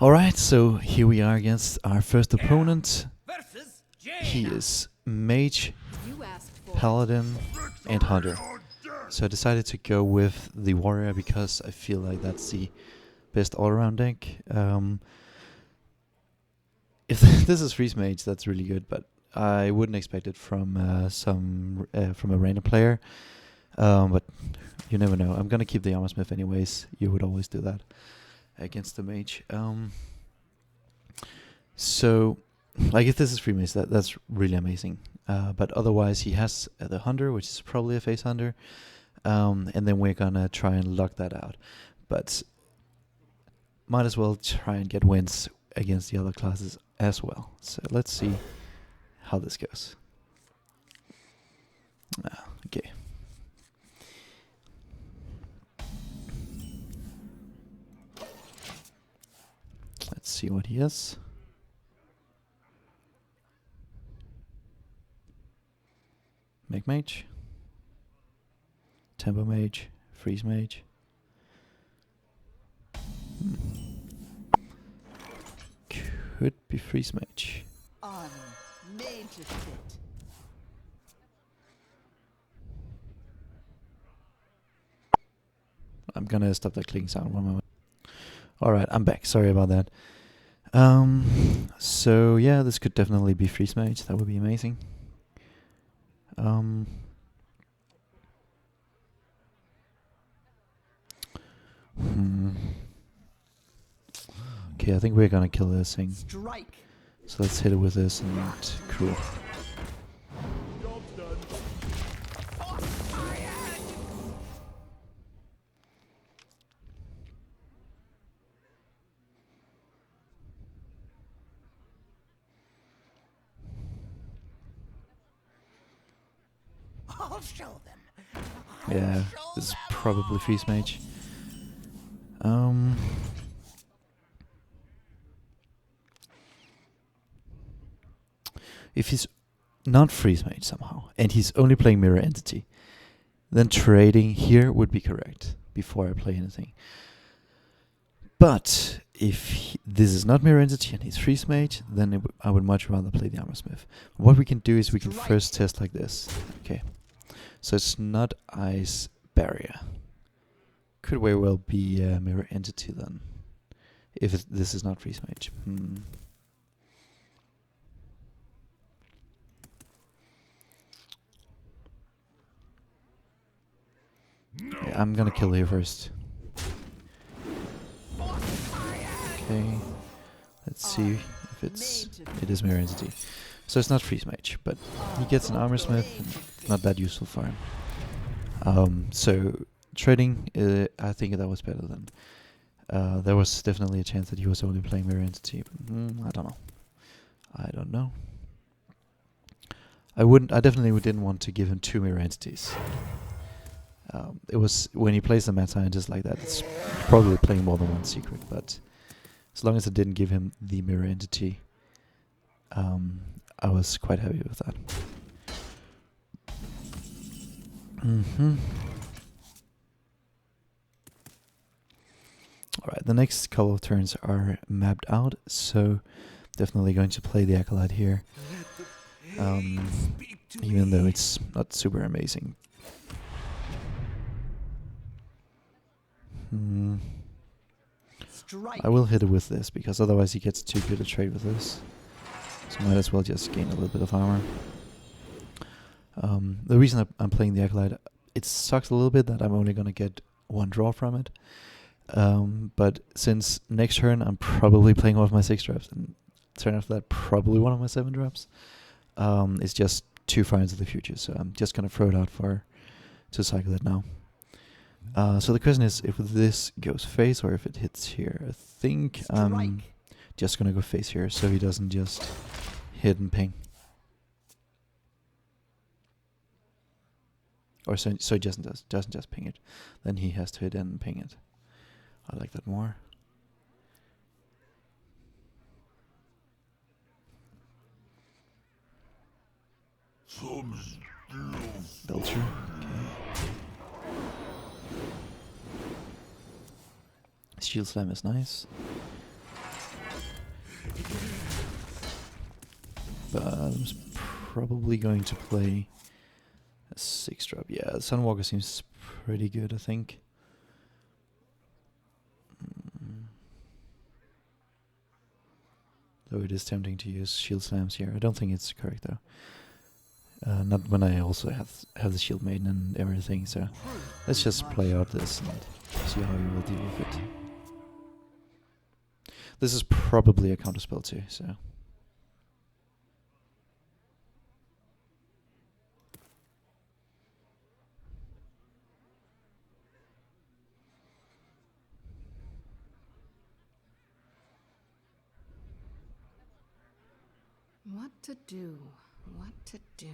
Alright, so here we are against our first opponent. He is Mage, Paladin, and Hunter. So I decided to go with the Warrior because I feel like that's the best all-around deck. If this is Freeze Mage, that's really good, but I wouldn't expect it from from a random player. But you never know. I'm gonna keep the Armor Smith anyways. You would always do that against the Mage. So, like, if this is Free Mage, that's really amazing. But otherwise, he has the Hunter, which is probably a Face Hunter. And then we're gonna try and lock that out. But might as well try and get wins against the other classes as well. So let's see how this goes. Okay. Let's see what he has. Make Mage, Tempo Mage, Freeze Mage. Could be Freeze Mage. I'm gonna stop that clicking sound 1 moment. Alright, I'm back. Sorry about that. So yeah, this could definitely be Freeze Mage. That would be amazing. Okay, I think we're gonna kill this thing. So let's hit it with this and cool. I'll show them. Yeah, this is probably Freeze Mage. If he's not Freeze Mage somehow, and he's only playing Mirror Entity, then trading here would be correct before I play anything. But if this is not Mirror Entity and he's Freeze Mage, then I would much rather play the Armor Smith. What we can do is we can first test like this. Okay. So it's not Ice Barrier. Could very well be Mirror Entity then. If this is not Freeze Mage. Yeah, I'm gonna kill here first. Okay. Let's see if it is Mirror Entity. So it's not Freeze Mage, but he gets an Armor Smith, and not that useful for him. So trading, I think that was better than. There was definitely a chance that he was only playing Mirror Entity, but I don't know. I definitely didn't want to give him 2 Mirror Entities. It was when he plays the Mad Scientist like that, it's probably playing more than one secret, but as long as it didn't give him the Mirror Entity, I was quite happy with that. Alright, the next couple of turns are mapped out, so definitely going to play the Acolyte here. Even though it's not super amazing. I will hit it with this, because otherwise he gets too good a trade with this. So might as well just gain a little bit of armor. The reason I'm playing the Acolyte, it sucks a little bit that I'm only gonna get 1 draw from it. But since next turn I'm probably playing one of my 6 drops, and turn after that probably one of my 7 drops, it's just too far into the future, so I'm just gonna throw it out to cycle it now. So the question is if this goes face or if it hits here. I think I'm just gonna go face here so he doesn't just hit and ping. Or so he doesn't just ping it. Then he has to hit and ping it. I like that more. Belcher. Okay. Shield Slam is nice. But I'm probably going to play a 6-drop. Yeah, Sunwalker seems pretty good, I think. Though it is tempting to use shield slams here. I don't think it's correct though. Not when I also have the shield maiden and everything. So let's just play out this and see how you will deal with it. This is probably a counterspell too. So. What to do? What to do?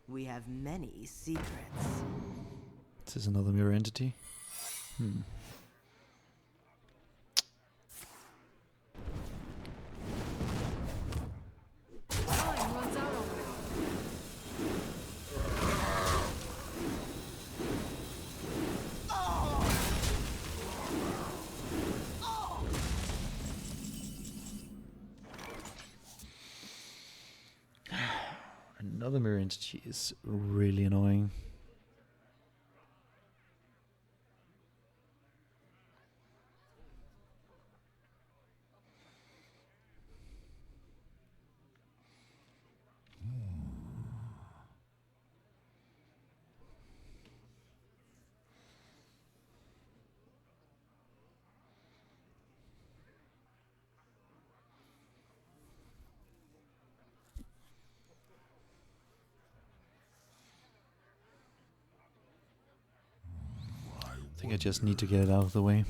We have many secrets. This is another mirror entity. Time runs out already. Another mirror entity is really annoying. I think I just need to get it out of the way.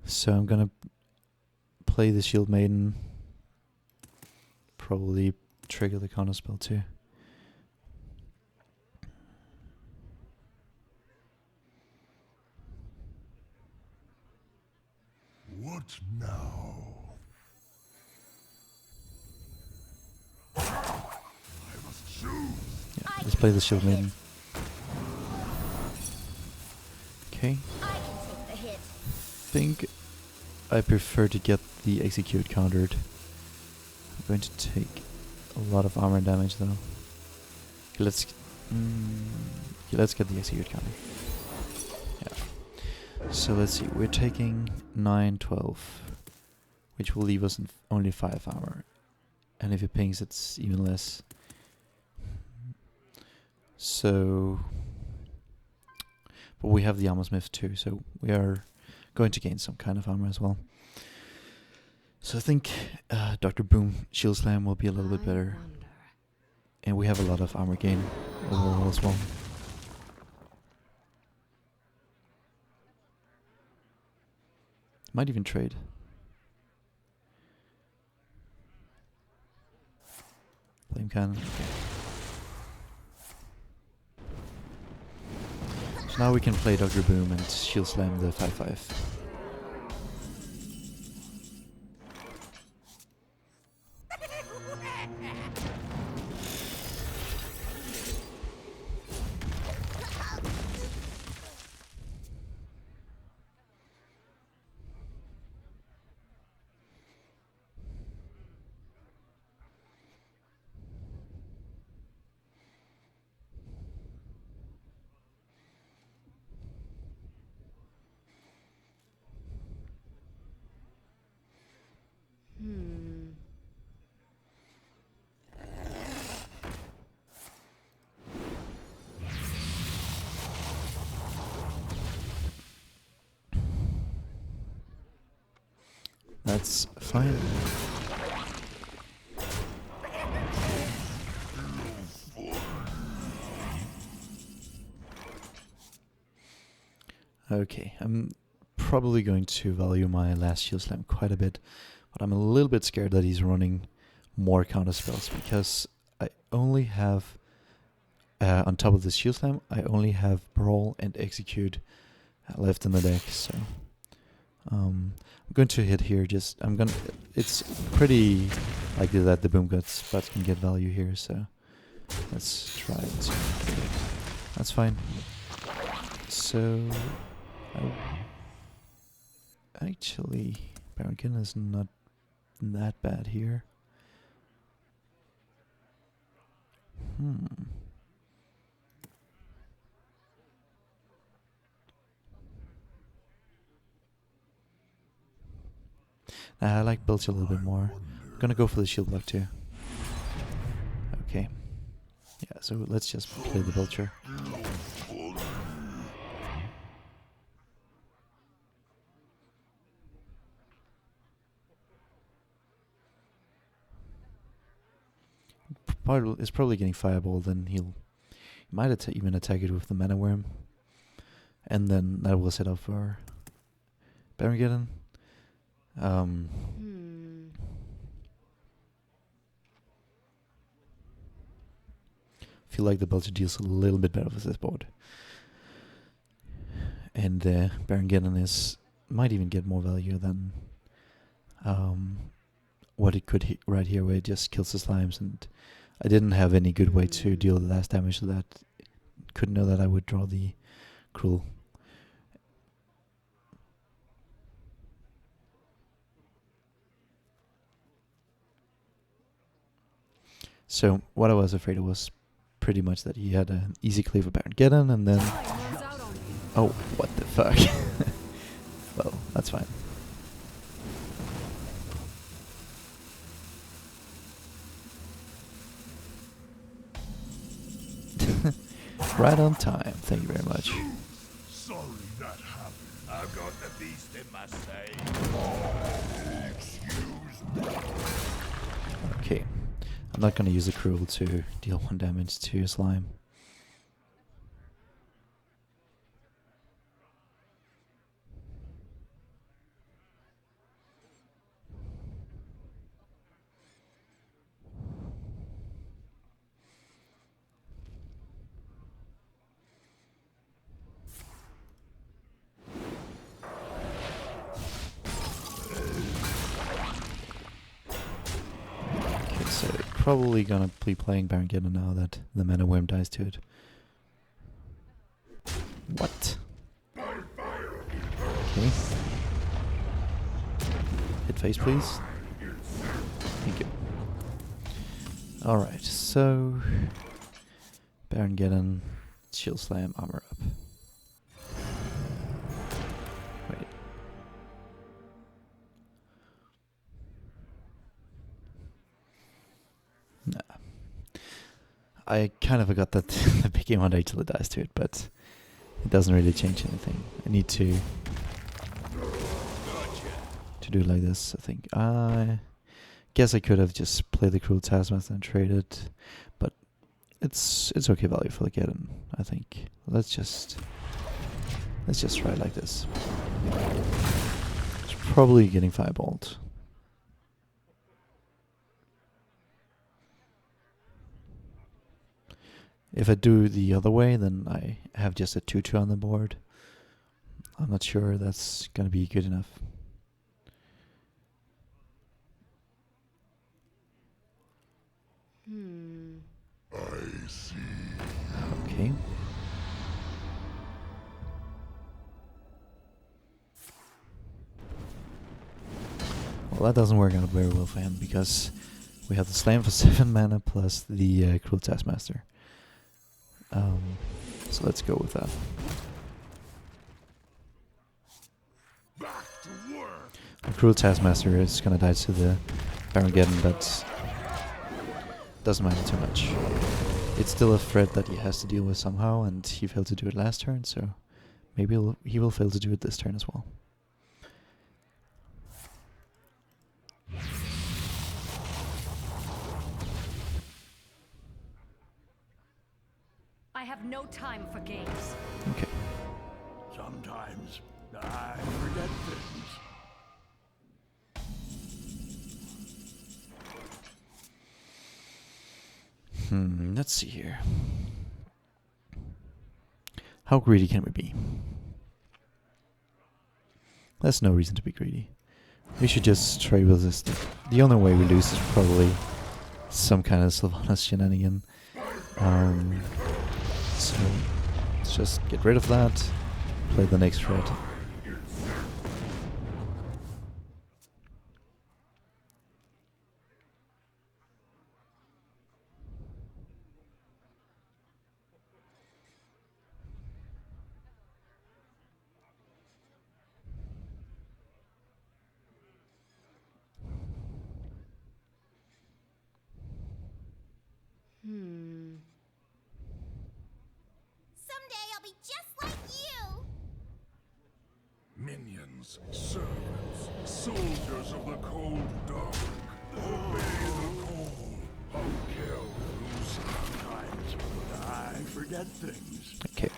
So I'm gonna play the Shield Maiden. Probably trigger the counterspell too. What now? I must choose. Yeah, let's play the Shield Maiden. Okay. I can take the hit. Think I prefer to get the execute countered. I'm going to take a lot of armor damage though. Okay, let's get the execute counter. Yeah. So let's see. We're taking 9, 12, which will leave us in only 5 armor. And if it pings, it's even less. So, but we have the armor smith too, so we are going to gain some kind of armor as well. So I think Dr. Boom Shield Slam will be a little bit better. And we have a lot of armor gain overall as well. Might even trade. Flame cannon. Okay. So now we can play Dr. Boom and Shield Slam the 5/5. That's fine. Okay, I'm probably going to value my last Shield Slam quite a bit, but I'm a little bit scared that he's running more counter spells because I only have on top of the shield slam, I only have brawl and execute left in the deck. So I'm going to hit here. It's pretty likely that the boom guts but can get value here. So let's try it. That's fine. So actually, Baron is not that bad here. I like Bilge a little bit more. I'm gonna go for the shield block too. Okay. Yeah, so let's just play the Belcher. Is probably getting Fireball, then he might even attack it with the Mana Worm. And then that will set up for Baron. Feel like the Belcher deals a little bit better with this board. And Baron might even get more value than what it could right here, where it just kills the slimes, and I didn't have any good way to deal the last damage to that. Couldn't know that I would draw the Cruel. So what I was afraid of was pretty much that he had an easy cleave of Baron, and then... Oh, what the fuck? Well, that's fine. Right on time. Thank you very much. Sorry that happened. I've got the beast in my sight. Excuse me. Okay. I'm not going to use the Cruel to deal 1 damage to slime. So probably gonna be playing Baron now that the Mana Worm dies to it. What? Okay. Hit face, please. Thank you. Alright, so Baron Shield Slam, armor up. Wait. Nah. I kind of forgot that the big game on till it dies to it, but it doesn't really change anything. I need to do it like this, I think. I guess I could have just played the Cruel Taskmaster and traded, but it's okay value for the Geddon, I think. Let's just try it like this. It's probably getting fireballed. If I do the other way, then I have just a 2/2 on the board. I'm not sure that's gonna be good enough. I see. Okay. Well, that doesn't work out very well for him because we have the Slam for 7 mana plus the Cruel Taskmaster. So let's go with that. Back to work. The Cruel Taskmaster is gonna die to the Baron, but doesn't matter too much. It's still a threat that he has to deal with somehow, and he failed to do it last turn, so maybe he will fail to do it this turn as well. I have no time for games. Okay. Sometimes I forget things. Let's see here. How greedy can we be? There's no reason to be greedy. We should just try with this. The only way we lose is probably some kind of Sylvanas shenanigan. So let's just get rid of that. Play the next threat. Someday I'll be just like you. Minions, servants, soldiers of the cold dark. Obey the call. I'll kill you sometimes, but I forget things. Okay.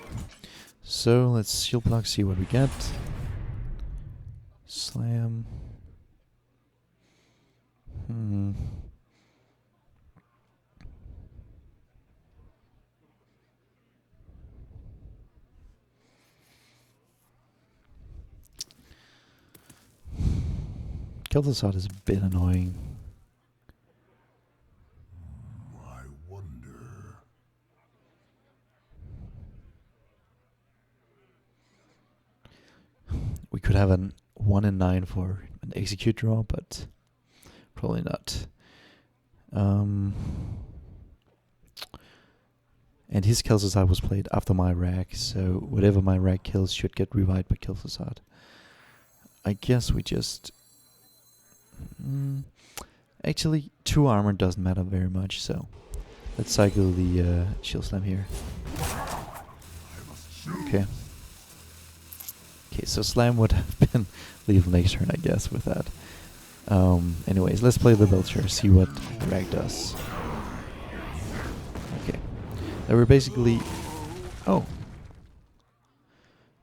So let's shield block, see what we get. Slam. Kel'Thuzad is a bit annoying. I wonder. We could have an 1 in 9 for an execute draw, but probably not. And his Kel'Thuzad was played after my rack, so whatever my rack kills should get revived by Kel'Thuzad. I guess we just... actually, 2 armor doesn't matter very much, so let's cycle the shield slam here. Okay. Okay, so slam would have been leave next turn, I guess, with that. Anyways, let's play the Belcher, see what the rag does. Okay. There were basically... Oh.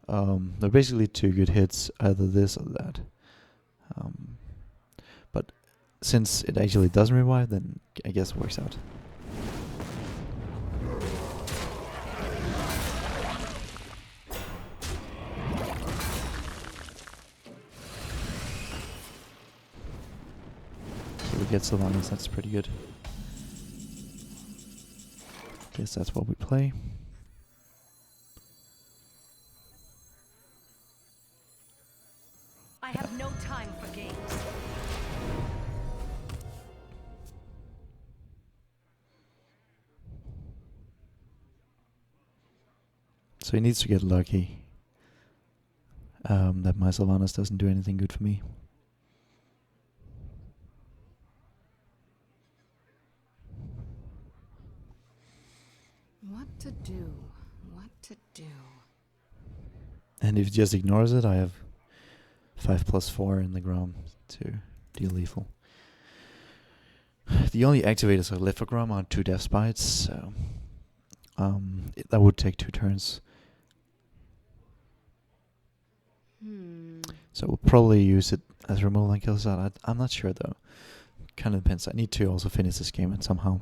There were basically 2 good hits, either this or that. But since it actually doesn't revive, then I guess it works out. So we get Sylvanas, that's pretty good. Guess that's what we play. I have no time for games. So he needs to get lucky that my Sylvanas doesn't do anything good for me. What to do? What to do? And if he just ignores it, I have 5+4 in the Grom to deal lethal. The only activators I left for Grom are 2 Death Spites, so that would take 2 turns. So we'll probably use it as removal and Kel'Thuzad. I'm not sure though. Kind of depends. I need to also finish this game and somehow.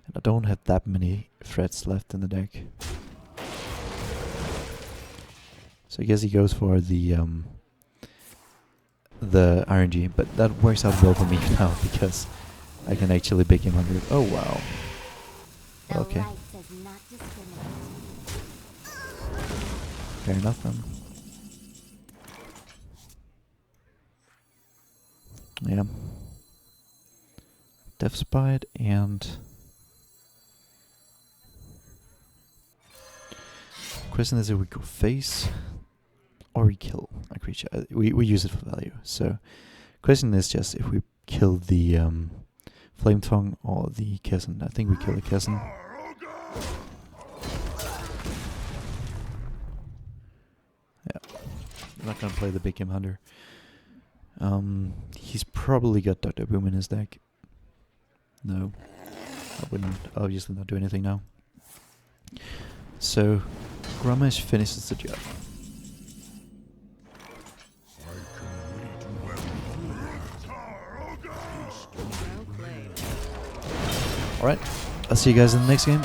And I don't have that many threats left in the deck. So I guess he goes for the RNG, but that works out well for me now because I can actually big him under. Oh wow. Okay. Fair enough then. Yeah. Death Spite and question is if we go face or we kill a creature. We use it for value. So question is just if we kill the Flame Tongue or the Kesson. I think we kill the Kesson. Yeah. I'm not gonna play the Big Game Hunter. He's probably got Dr. Boom in his deck. No. I wouldn't obviously not do anything now. So Grommash finishes the job. Alright, I'll see you guys in the next game.